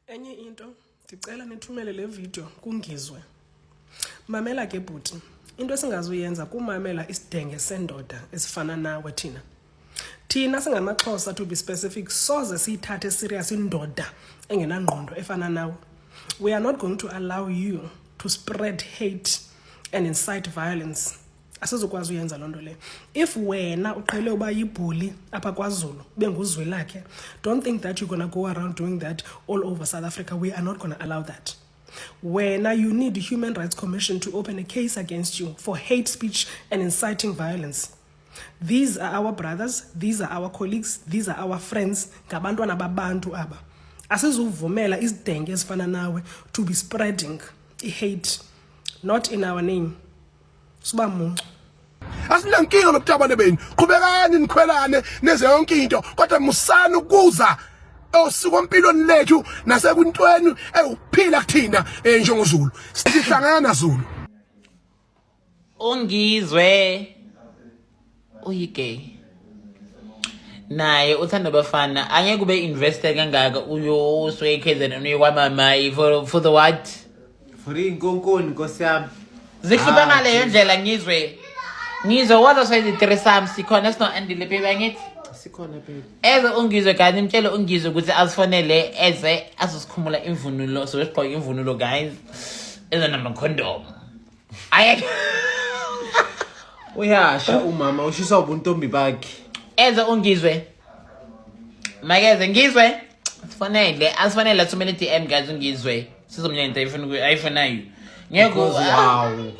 Enye into ndicela nithumele le video kungizwe. Mamela ke bhuti, into esingazuyenza kumamela isidenge sendoda esifana nawe thina. Thina singamaXhosa to be specific, soze siyithathe serious indoda engenangqondo efana nawe. We are not going to allow you to spread hate and incite violence. Asizokwazi uyenza loo nto le. If wena uqhele uba yibhuli apha kwaZulu benguzwe lakhe, don't think that you're going to go around doing that all over South Africa. We are not going to allow that. Wena, you need the Human Rights Commission to open a case against you for hate speech and inciting violence. These are our brothers, these are our colleagues, these are our friends, ngabantwana babantu aba. Asizuvumela isidenge ezifana nawe to be spreading hate, not in our name. Suba muncu. Asinankinga nokutabane beni. Qhubekani nikhwelane neze yonke into, kodwa musana ukuza osiko empilweni lethu nasekuntweni ewuphila kuthina njengozulu. Sihlangana Zulu. Ungizwe uyigay naye uthanda bafana angeke kube invested kangaka uyoswe KZN uyikwamama for the what for inkonkoni Nkosi yami zikhipha ngale ndlela ngizwe waza soyizi 3 sam sikhona sino andile baby ngithi sikhona baby eze ungizwe kanti imtshele ungizwe ukuthi asifonele eze azosikhumula imvunulo so sigqoka imvunulo guys eze nama condom ayeke uyasha umama ushisa ubuntombi bakhe eze ungizwe makeze ngizwe asifonele thumele DM guys ungizwe sizomnyenta ayifunayo ngeke wow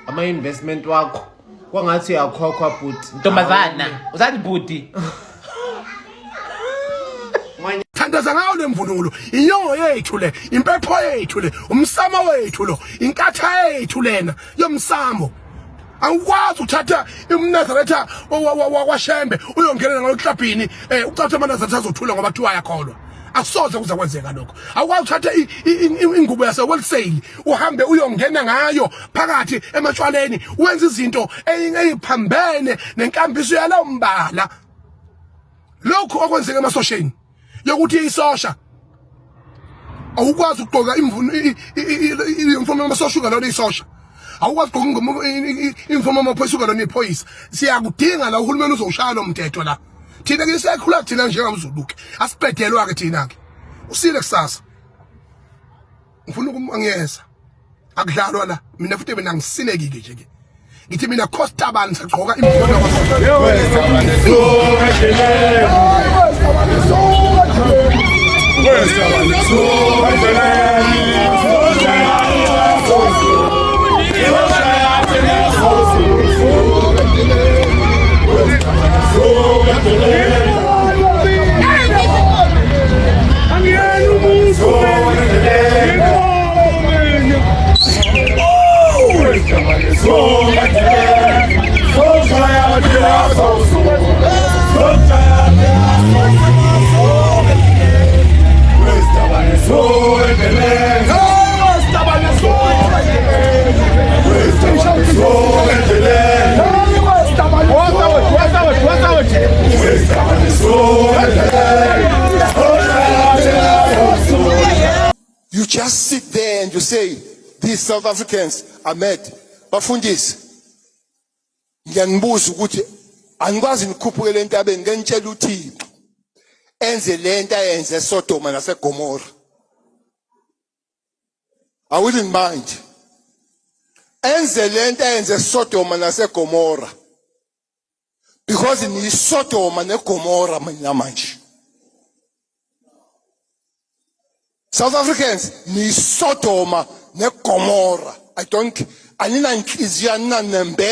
ama investment wakho kwangathi uyakhokhwa bhuti ntombazana usathi bhuti Thandaza ngayo lemvunulo, inyongo yethu le, impepho yethu le, umsamo wethu lo, inkatha yethu lena yomsamo. Awukwazi uthatha umNazaretha wakwashembe uyongenela ngalokuhlabhini ucatha amaNazaretha azothula ngoba kuthiwa yakholwa. Akusoze kuza kwenzeka lokho. Awukwazi uthatha ingubo yaseWorld uhambe uyongena ngayo phakathi ematshwaleni wenza izinto eziphambene nenkambiso yalawo mbala. Lokho okwenzeka emasosheni yokuthi isosha awukwazi ukugqoka imvumo yamasosha ngalona isosha. Awukwazi ukugqoka imvumo yamaphoyisa ngalona iphoyisa. Siyakudinga la uhulumeni uzoshaya lo mthetho la. Thina ke siyakhula thina njengamZulu ke asipedelwa ke thina ke usile kusasa ngifuna ukumangeza akudlalwa la mina futhi mina ngisinekile nje ke ngithi mina Khostabani sagqoka imvumo You just sit there and you say, these South Africans are mad. Bafundisi. Ngiyanibuza ukuthi angikwazi nikhuphukele entabeni ngenitshela uThixo. Enze lento ayenze eSodoma naseGomora. I wouldn't mind. Enze lento ayenze eSodoma naseGomora. Because ni Sodoma neGomora mina manje. South Africans ni Sodoma neGomora. Anina inhliziyo anina nembe